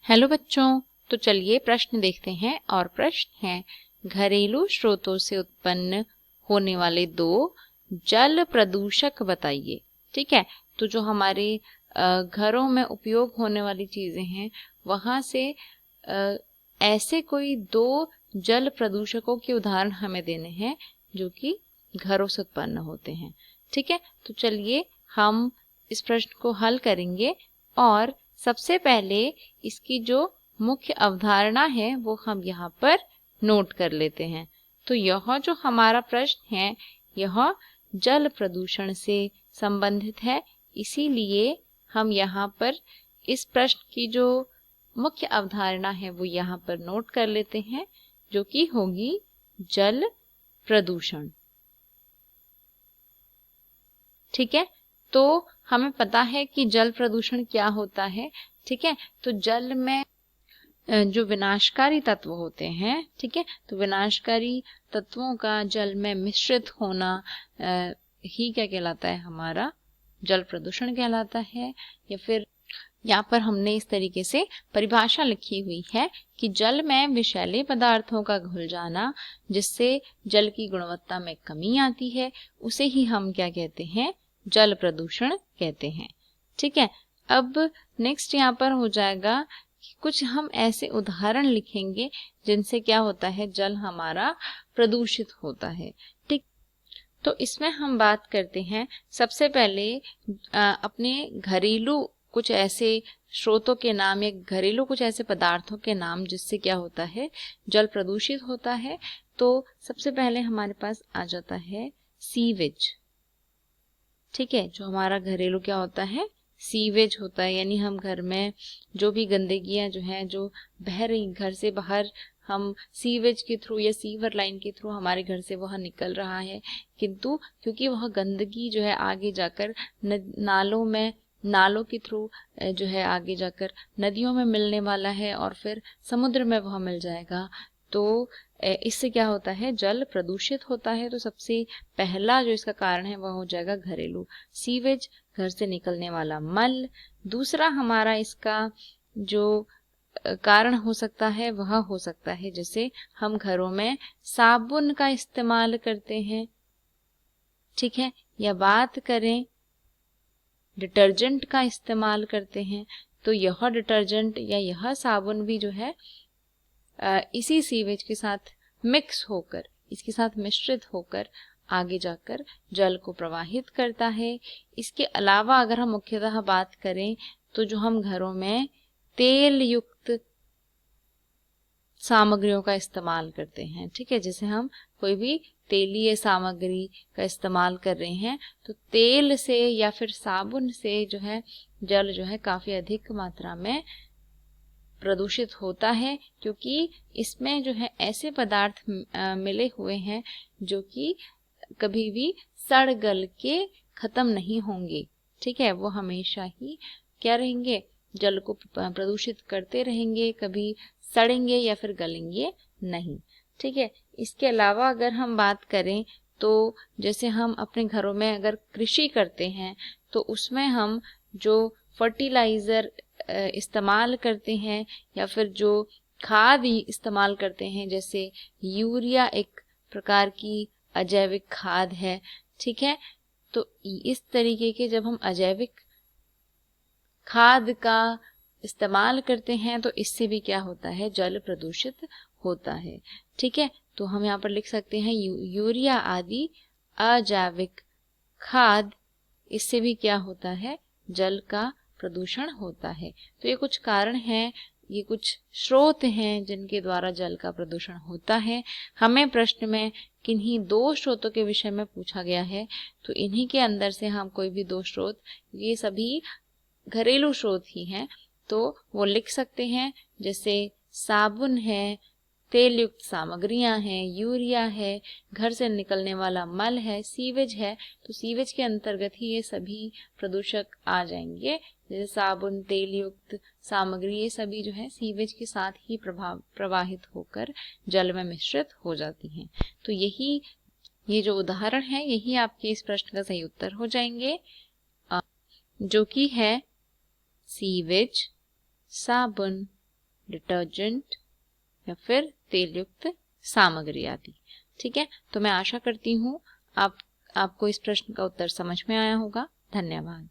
Hello बच्चों, तो चलिए प्रश्न देखते हैं। और प्रश्न है, घरेलू स्रोतों से उत्पन्न होने वाले दो जल प्रदूषक बताइए। ठीक है, तो जो हमारे घरों में उपयोग होने वाली चीजें हैं वहां से ऐसे कोई दो जल प्रदूषकों के उदाहरण हमें देने हैं जो कि घरों से उत्पन्न होते हैं। ठीक है, तो चलिए हम इस प्रश्न को हल करेंगे। और सबसे पहले इसकी जो मुख्य अवधारणा है वो हम यहाँ पर नोट कर लेते हैं। तो यह जो हमारा प्रश्न है यह जल प्रदूषण से संबंधित है, इसीलिए हम यहाँ पर इस प्रश्न की जो मुख्य अवधारणा है वो यहाँ पर नोट कर लेते हैं, जो कि होगी जल प्रदूषण। ठीक है, तो हमें पता है कि जल प्रदूषण क्या होता है। ठीक है, तो जल में जो विनाशकारी तत्व होते हैं, ठीक है, तो विनाशकारी तत्वों का जल में मिश्रित होना ही क्या कहलाता है, हमारा जल प्रदूषण कहलाता है। या फिर यहाँ पर हमने इस तरीके से परिभाषा लिखी हुई है कि जल में विषैले पदार्थों का घुल जाना जिससे जल की गुणवत्ता में कमी आती है, उसे ही हम क्या कहते हैं, जल प्रदूषण कहते हैं। ठीक है, अब नेक्स्ट यहाँ पर हो जाएगा कि कुछ हम ऐसे उदाहरण लिखेंगे जिनसे क्या होता है, जल हमारा प्रदूषित होता है। ठीक, तो इसमें हम बात करते हैं सबसे पहले अपने घरेलू कुछ ऐसे स्रोतों के नाम या घरेलू कुछ ऐसे पदार्थों के नाम जिससे क्या होता है, जल प्रदूषित होता है। तो सबसे पहले हमारे पास आ जाता है सीवेज। ठीक है, जो हमारा घरेलू क्या होता है, सीवेज होता है। यानी हम घर में जो भी गंदगियां जो है जो बह रही घर से बाहर, हम सीवेज के थ्रू या सीवर लाइन के थ्रू हमारे घर से वह निकल रहा है, किंतु क्योंकि वह गंदगी जो है आगे जाकर नालों में, नालों के थ्रू जो है आगे जाकर नदियों में मिलने वाला है और फिर समुद्र में वह मिल जाएगा, तो इससे क्या होता है, जल प्रदूषित होता है। तो सबसे पहला जो इसका कारण है वह हो जाएगा घरेलू सीवेज, घर से निकलने वाला मल। दूसरा हमारा इसका जो कारण हो सकता है वह हो सकता है जैसे हम घरों में साबुन का इस्तेमाल करते हैं। ठीक है, या बात करें डिटर्जेंट का इस्तेमाल करते हैं, तो यह डिटर्जेंट या यह साबुन भी जो है इसी सीवेज के साथ मिक्स होकर, इसके साथ मिश्रित होकर आगे जाकर जल को प्रवाहित करता है। इसके अलावा अगर हम मुख्यतः बात करें तो जो हम घरों में तेल युक्त सामग्रियों का इस्तेमाल करते हैं, ठीक है, जैसे हम कोई भी तेलीय सामग्री का इस्तेमाल कर रहे हैं तो तेल से या फिर साबुन से जो है जल जो है काफी अधिक मात्रा में प्रदूषित होता है, क्योंकि इसमें जो है ऐसे पदार्थ मिले हुए हैं जो कि कभी भी सड़ गल के खत्म नहीं होंगे। ठीक है, वो हमेशा ही क्या रहेंगे, जल को प्रदूषित करते रहेंगे, कभी सड़ेंगे या फिर गलेंगे नहीं। ठीक है, इसके अलावा अगर हम बात करें तो जैसे हम अपने घरों में अगर कृषि करते हैं तो उसमें हम जो फर्टिलाइजर इस्तेमाल करते हैं या फिर जो खाद इस्तेमाल करते हैं, जैसे यूरिया एक प्रकार की अजैविक खाद है। ठीक है, तो इस तरीके के जब हम अजैविक खाद का इस्तेमाल करते हैं तो इससे भी क्या होता है, जल प्रदूषित होता है। ठीक है, तो हम यहाँ पर लिख सकते हैं यूरिया आदि अजैविक खाद, इससे भी क्या होता है, जल का प्रदूषण होता है। तो ये कुछ कारण हैं, ये कुछ स्रोत हैं जिनके द्वारा जल का प्रदूषण होता है। हमें प्रश्न में किन्हीं दो स्रोतों के विषय में पूछा गया है, तो इन्हीं के अंदर से हम कोई भी दो स्रोत, ये सभी घरेलू स्रोत ही हैं, तो वो लिख सकते हैं। जैसे साबुन है, तेल युक्त सामग्रियां हैं, यूरिया है, घर से निकलने वाला मल है, सीवेज है, तो सीवेज के अंतर्गत ही ये सभी प्रदूषक आ जाएंगे। जैसे साबुन, तेल युक्त सामग्री, ये सभी जो है सीवेज के साथ ही प्रवाहित होकर जल में मिश्रित हो जाती हैं। तो यही ये जो उदाहरण है यही आपके इस प्रश्न का सही उत्तर हो जाएंगे, जो कि है सीवेज, साबुन, डिटर्जेंट या फिर तेल युक्त सामग्री आदि। ठीक है, तो मैं आशा करती हूँ आपको इस प्रश्न का उत्तर समझ में आया होगा। धन्यवाद।